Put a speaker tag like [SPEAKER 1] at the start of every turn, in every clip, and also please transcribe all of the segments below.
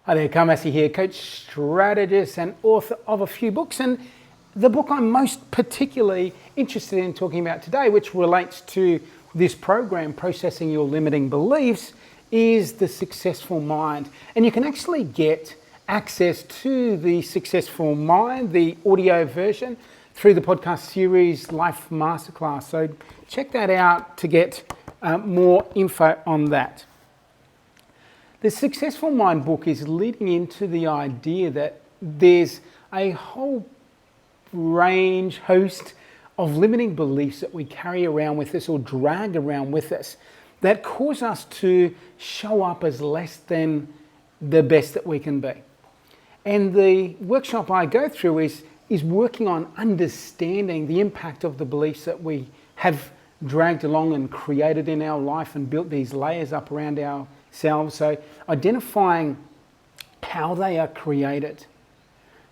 [SPEAKER 1] Hi there, Carl Massy here, coach, strategist and author of a few books, and the book I'm most particularly interested in talking about today, which relates to this program, Processing Your Limiting Beliefs, is The Successful Mind. And you can actually get access to The Successful Mind, the audio version, through the podcast series Life Masterclass. So check that out to get more info on that. The Successful Mind book is leading into the idea that there's a whole host of limiting beliefs that we carry around with us or drag around with us that cause us to show up as less than the best that we can be. And the workshop I go through is working on understanding the impact of the beliefs that we have dragged along and created in our life and built these layers up around ourselves. So identifying how they are created,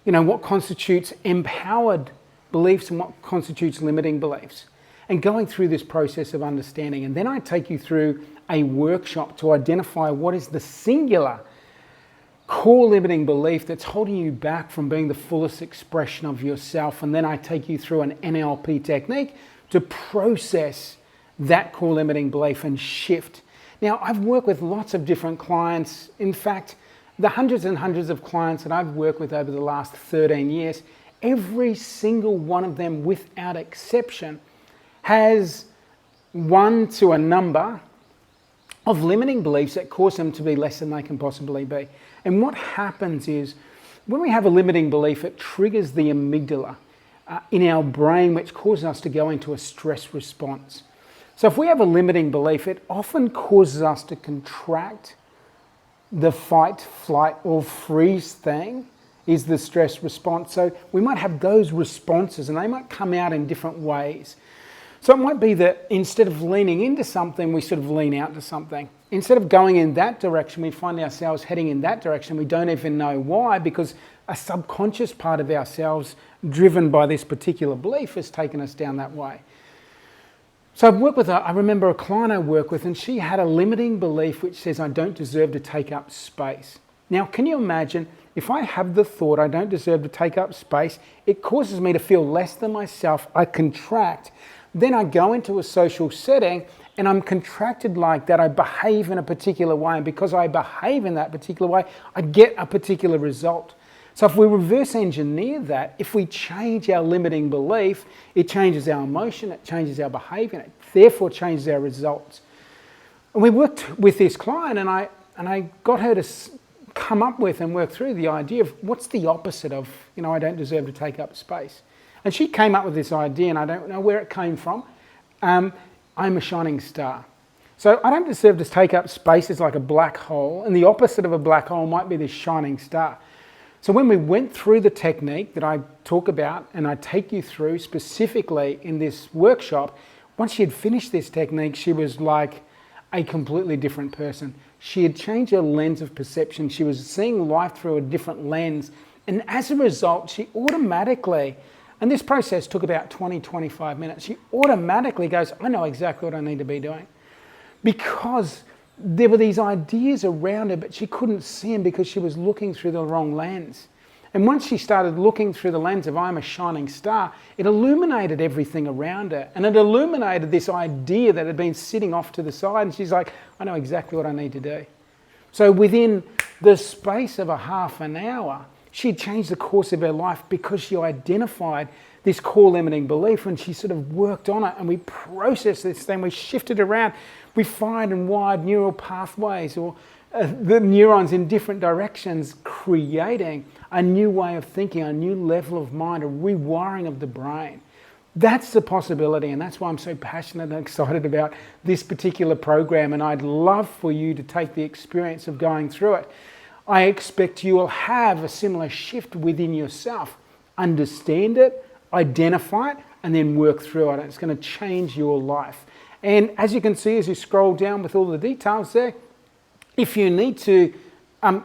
[SPEAKER 1] what constitutes empowered beliefs and what constitutes limiting beliefs, and going through this process of understanding. And then I take you through a workshop to identify what is the singular core limiting belief that's holding you back from being the fullest expression of yourself. And then I take you through an NLP technique to process that core limiting belief and shift. Now, I've worked with lots of different clients. In fact, the hundreds and hundreds of clients that I've worked with over the last 13 years, every single one of them, without exception, has one to a number of limiting beliefs that cause them to be less than they can possibly be. And what happens is, when we have a limiting belief, it triggers the amygdala in our brain, which causes us to go into a stress response. So if we have a limiting belief, it often causes us to contract. The fight, flight, or freeze thing is the stress response. So we might have those responses and they might come out in different ways. So it might be that instead of leaning into something, we sort of lean out to something. Instead of going in that direction, we find ourselves heading in that direction. We don't even know why, because a subconscious part of ourselves, driven by this particular belief, has taken us down that way. So I've worked with I remember a client I work with, and she had a limiting belief which says, I don't deserve to take up space. Now, can you imagine, if I have the thought I don't deserve to take up space, it causes me to feel less than myself. I contract. Then I go into a social setting and I'm contracted like that. I behave in a particular way. And because I behave in that particular way, I get a particular result. So if we reverse engineer that, if we change our limiting belief, it changes our emotion, it changes our behavior, it therefore changes our results. And we worked with this client, and I got her to come up with and work through the idea of what's the opposite of, I don't deserve to take up space. And she came up with this idea, and I don't know where it came from. I'm a shining star. So I don't deserve to take up space is like a black hole, and the opposite of a black hole might be this shining star. So when we went through the technique that I talk about and I take you through specifically in this workshop, once she had finished this technique, she was like a completely different person. She had changed her lens of perception. She was seeing life through a different lens. And as a result, she automatically, and this process took about 20-25 minutes, she automatically goes, I know exactly what I need to be doing. Because there were these ideas around her, but she couldn't see them because she was looking through the wrong lens. And once she started looking through the lens of I'm a shining star, it illuminated everything around her. And it illuminated this idea that had been sitting off to the side. And she's like, I know exactly what I need to do. So within the space of a half an hour, she changed the course of her life because she identified this core limiting belief, and she sort of worked on it, and we processed this thing, we shifted around, we fired and wired neural pathways or the neurons in different directions, creating a new way of thinking, a new level of mind, a rewiring of the brain. That's the possibility, and that's why I'm so passionate and excited about this particular program, and I'd love for you to take the experience of going through it. I expect you will have a similar shift within yourself. Understand it, identify it, and then work through it. It's going to change your life. And as you can see, as you scroll down with all the details there, if you need to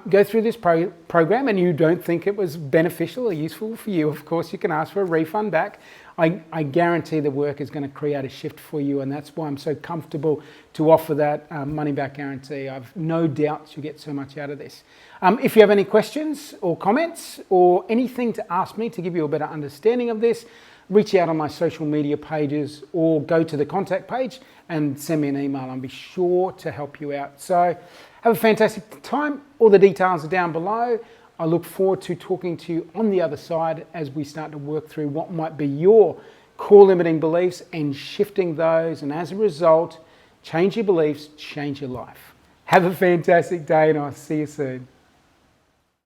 [SPEAKER 1] go through this program and you don't think it was beneficial or useful for you, of course you can ask for a refund back. I guarantee the work is going to create a shift for you, and that's why I'm so comfortable to offer that money back guarantee. I've no doubts you get so much out of this. If you have any questions or comments or anything to ask me to give you a better understanding of this, reach out on my social media pages or go to the contact page and send me an email. I'll be sure to help you out. So have a fantastic time. All the details are down below. I look forward to talking to you on the other side as we start to work through what might be your core limiting beliefs and shifting those, and as a result, change your beliefs, change your life. Have a fantastic day, and I'll see you soon.